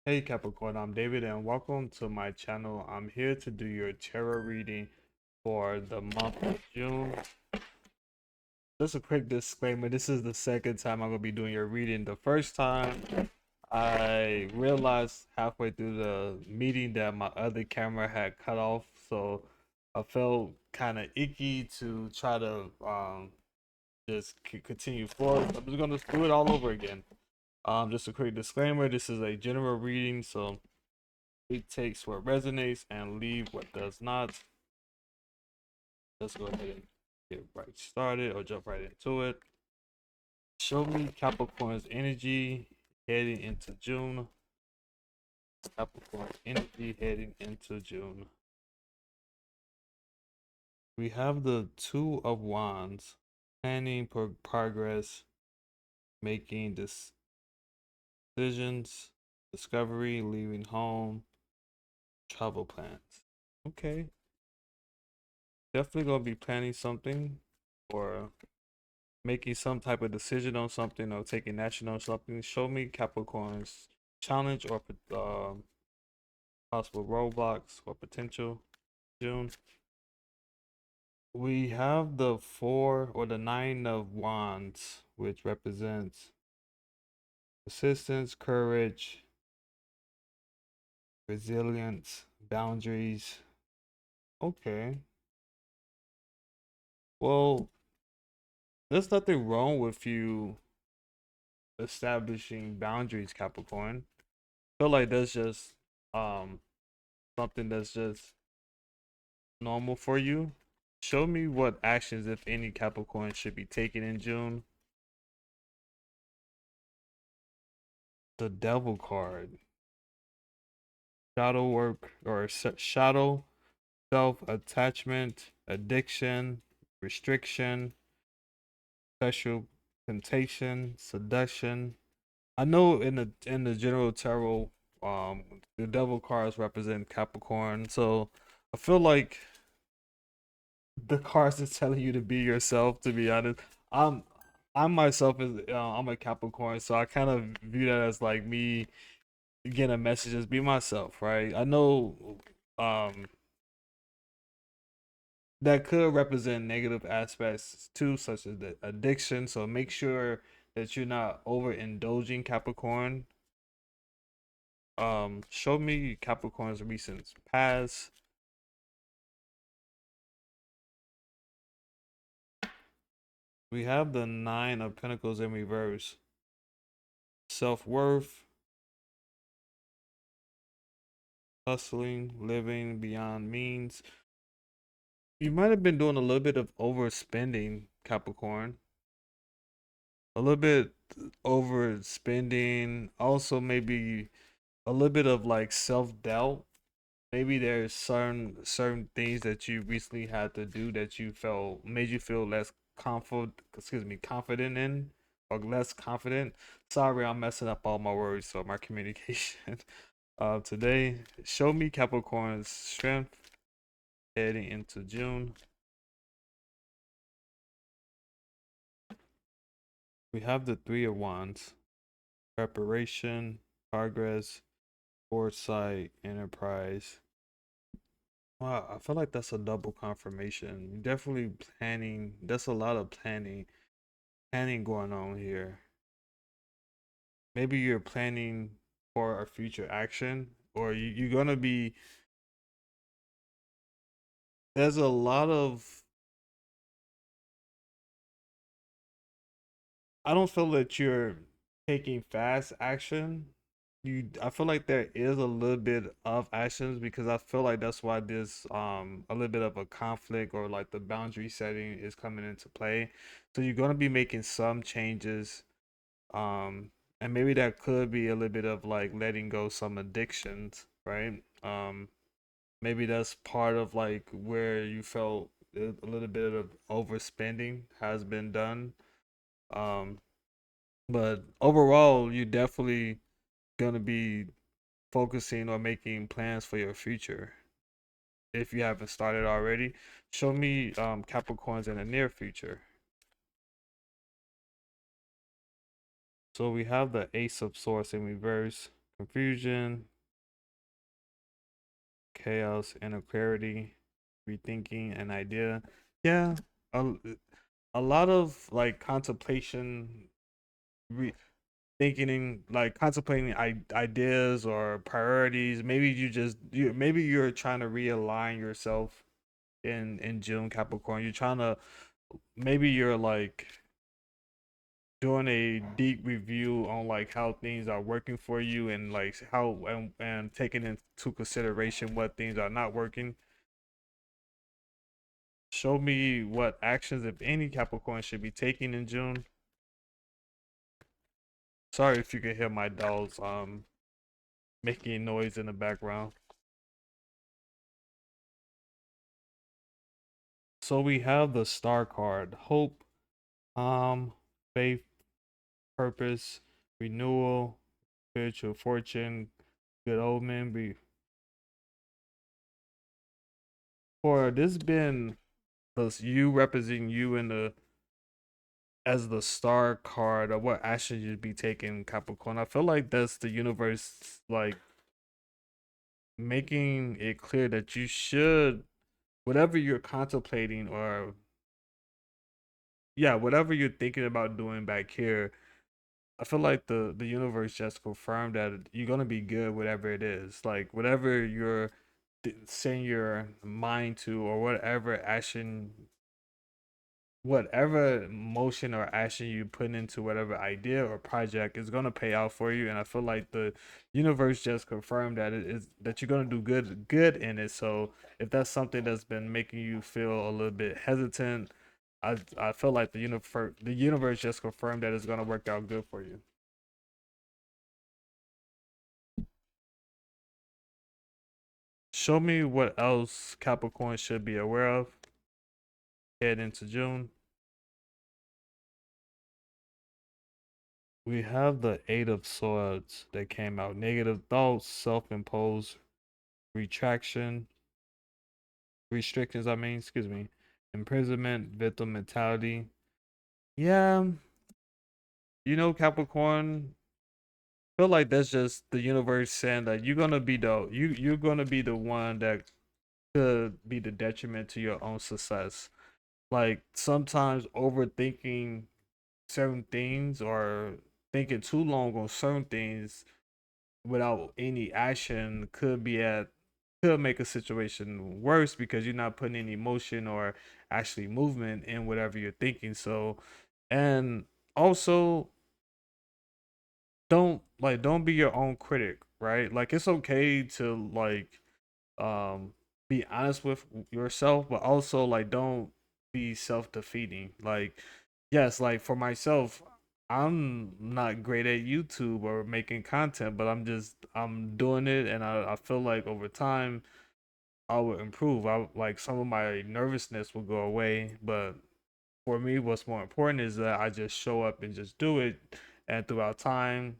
Hey Capricorn, I'm David and welcome to my channel. I'm here to do your tarot reading for the month of June. Just a quick disclaimer, this is the second time I'm going to be doing your reading. The first time I realized halfway through the meeting that my other camera had cut off, so I felt kind of icky to try to just continue forward. I'm just going to do it all over again. Just a quick disclaimer, this is a general reading, so it takes what resonates and leave what does not. Let's go ahead and get right started or jump right into it. Show me Capricorn's energy heading into June. Capricorn's energy heading into June. We have the Two of Wands, planning for progress, making decisions, discovery, leaving home, travel plans. Okay, definitely gonna be planning something or making some type of decision on something or taking action on something. Show me Capricorn's challenge or possible roadblocks or potential. June. We have the Four or the Nine of Wands, which represents persistence, courage, resilience, boundaries. Okay. Well, there's nothing wrong with you establishing boundaries, Capricorn. I feel like that's just um something that's just normal for you. Show me what actions, if any, Capricorn should be taken in June. The Devil card. Shadow work or shadow, self attachment, addiction, restriction, sexual temptation, seduction. I know in the general tarot, the Devil cards represent Capricorn, so I feel like the cards is telling you to be yourself. To be honest, I'm I myself is I'm a Capricorn, so I kind of view that as like me getting a message as be myself, right? I know um that could represent negative aspects too, such as the addiction. So make sure that you're not overindulging, Capricorn. Show me Capricorn's recent past. We have the Nine of Pentacles in reverse. Self-worth, hustling, living beyond means. You might have been doing a little bit of overspending, Capricorn. A little bit overspending. Also, maybe a little bit of like self-doubt. Maybe there's certain things that you recently had to do that you felt made you feel less confident in, or less confident. Sorry, I'm messing up all my words, so my communication. Today, show me Capricorn's strength heading into June. We have the Three of Wands, preparation, progress, foresight, enterprise. Wow, I feel like that's a double confirmation. Definitely planning. That's a lot of planning going on here. Maybe you're planning for a future action, or you're gonna be. There's a lot of. I don't feel that you're taking fast action. I feel like there is a little bit of actions because I feel like that's why this a little bit of a conflict or like the boundary setting is coming into play. So you're gonna be making some changes, um, and maybe that could be a little bit of like letting go some addictions, right? Maybe that's part of like where you felt a little bit of overspending has been done. Um, but overall, you definitely gonna be focusing or making plans for your future. If you haven't started already, show me Capricorns in the near future. So we have the Ace of Swords in reverse, confusion, chaos, inner clarity, rethinking an idea. Yeah, a, a lot of like contemplation, re- thinking, like contemplating ideas or priorities. Maybe maybe you're trying to realign yourself in June Capricorn. You're trying to maybe you're like doing a deep review on like how things are working for you and like how and taking into consideration what things are not working. Show me what actions, if any, Capricorn should be taking in June. Sorry if you can hear my dolls making noise in the background. So we have the star card. Hope, faith, purpose, renewal, spiritual fortune, good omen. For this been thus you representing you in the as the star card or what action you'd be taking, Capricorn. I feel like that's the universe like making it clear that you should, whatever you're contemplating or yeah, whatever you're thinking about doing back here, I feel like the universe just confirmed that you're gonna be good whatever it is. Like whatever you're setting your mind to or whatever motion or action you put into whatever idea or project is gonna pay out for you. And I feel like the universe just confirmed that it is that you're gonna do good in it. So if that's something that's been making you feel a little bit hesitant, I feel like the universe just confirmed that it's gonna work out good for you. Show me what else Capricorn should be aware of head into June. We have the Eight of Swords that came out. Negative thoughts, self-imposed retraction, restrictions, I mean, excuse me. Imprisonment, victim mentality. Yeah, Capricorn, feel like that's just the universe saying that you're gonna be the one that could be the detriment to your own success. Like sometimes overthinking certain things or thinking too long on certain things without any action could make a situation worse because you're not putting any emotion or actually movement in whatever you're thinking. So, and also don't be your own critic, right? Like it's okay to like be honest with yourself, but also like don't be self-defeating. Like yes, like for myself, I'm not great at YouTube or making content, but I'm doing it and I feel like over time I will improve. I like some of my nervousness will go away, but for me what's more important is that I just show up and just do it, and throughout time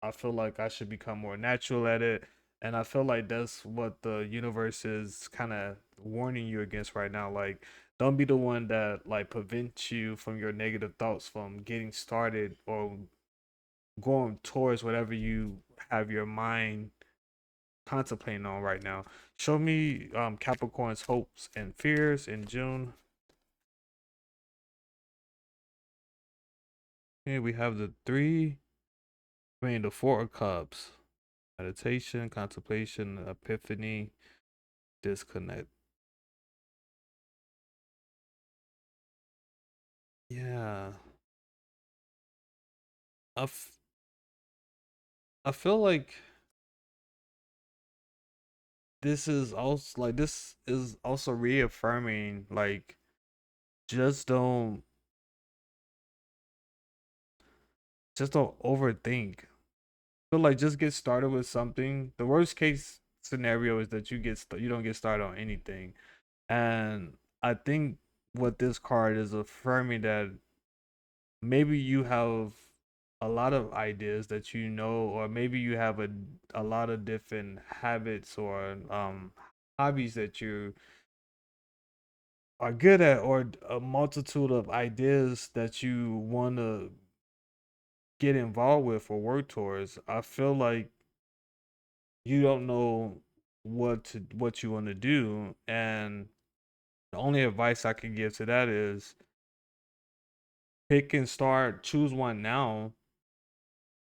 I feel like I should become more natural at it. And I feel like that's what the universe is kind of warning you against right now. Like, don't be the one that like prevents you from your negative thoughts from getting started or going towards whatever you have your mind contemplating on right now. Show me Capricorn's hopes and fears in June. Here we have the Four of Cups. Meditation, contemplation, epiphany, disconnect. Yeah. I, f- I feel like this is also reaffirming like just don't just don't overthink. Feel like just get started with something. The worst case scenario is that you don't get started on anything. And I think what this card is affirming that maybe you have a lot of ideas that or maybe you have a lot of different habits or hobbies that you are good at or a multitude of ideas that you want to get involved with or work towards. I feel like you don't know what you want to do, and the only advice I can give to that is pick and start, choose one now,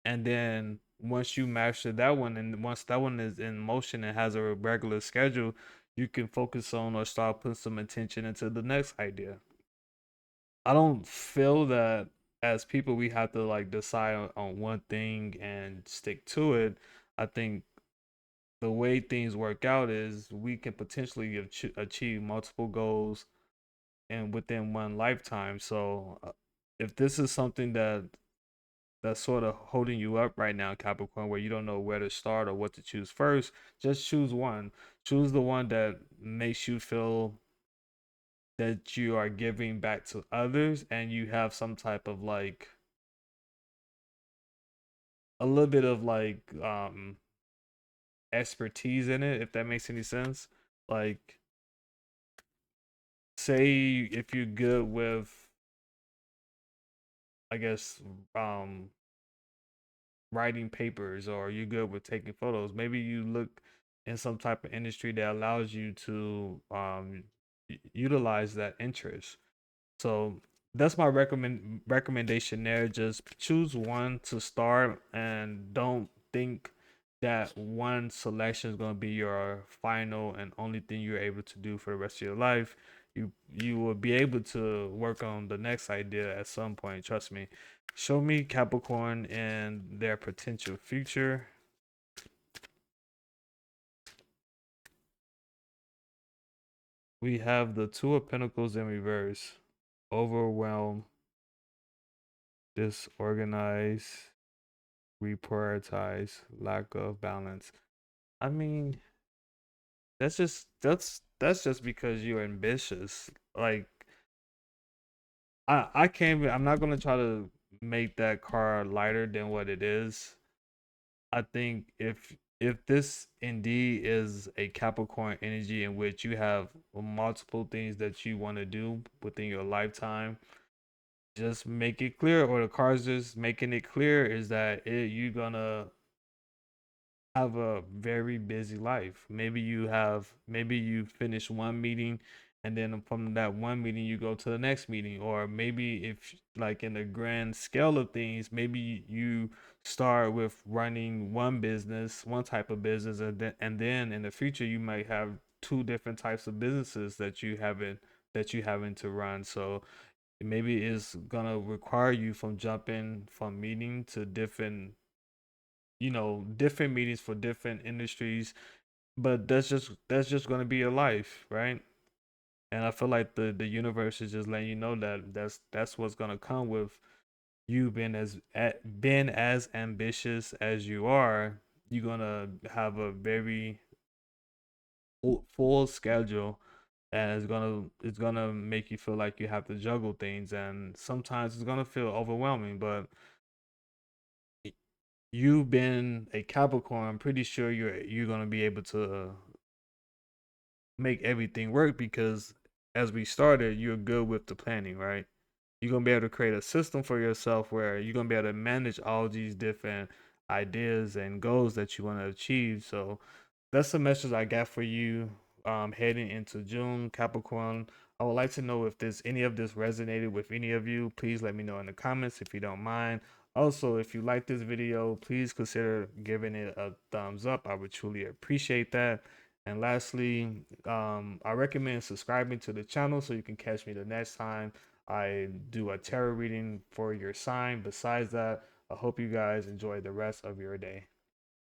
and then once you master that one, and once that one is in motion and has a regular schedule, you can focus on or start putting some attention into the next idea. I don't feel that as people we have to like decide on one thing and stick to it. I think the way things work out is we can potentially achieve multiple goals and within one lifetime. So if this is something that's sort of holding you up right now, Capricorn, where you don't know where to start or what to choose first, just choose one. Choose the one that makes you feel that you are giving back to others and you have some type of like a little bit of like expertise in it, if that makes any sense. Like, say if you're good with, I guess, writing papers or you're good with taking photos, maybe you look in some type of industry that allows you to utilize that interest. So that's my recommendation there. Just choose one to start and don't think that one selection is going to be your final and only thing you're able to do for the rest of your life. You will be able to work on the next idea at some point. Trust me. Show me Capricorn and their potential future. We have the Two of Pentacles in reverse. Overwhelm, disorganize, reprioritize, lack of balance. I mean, that's just because you're ambitious. Like I can't I'm not gonna try to make that car lighter than what it is. I think if this indeed is a Capricorn energy in which you have multiple things that you want to do within your lifetime, just make it clear, or the cards just making it clear is that you're gonna have a very busy life. Maybe you finish one meeting and then from that one meeting you go to the next meeting, or maybe if like in the grand scale of things, maybe you start with running one business, one type of business, and then in the future you might have two different types of businesses that you having to run. So maybe it's gonna require you from jumping from meeting to different, different meetings for different industries, but that's just going to be your life, right? And I feel like the universe is just letting you know that that's what's going to come with you being as ambitious as you are. You're going to have a very full schedule, and it's going to make you feel like you have to juggle things, and sometimes it's going to feel overwhelming, but you've been a Capricorn, I'm pretty sure you're gonna be able to make everything work because as we started, you're good with the planning, right? You're gonna be able to create a system for yourself where you're gonna be able to manage all these different ideas and goals that you want to achieve. So that's the message I got for you heading into June, Capricorn. I would like to know if this any of this resonated with any of you. Please let me know in the comments if you don't mind. Also, if you like this video, please consider giving it a thumbs up. I would truly appreciate that. And lastly, I recommend subscribing to the channel so you can catch me the next time I do a tarot reading for your sign. Besides that, I hope you guys enjoy the rest of your day.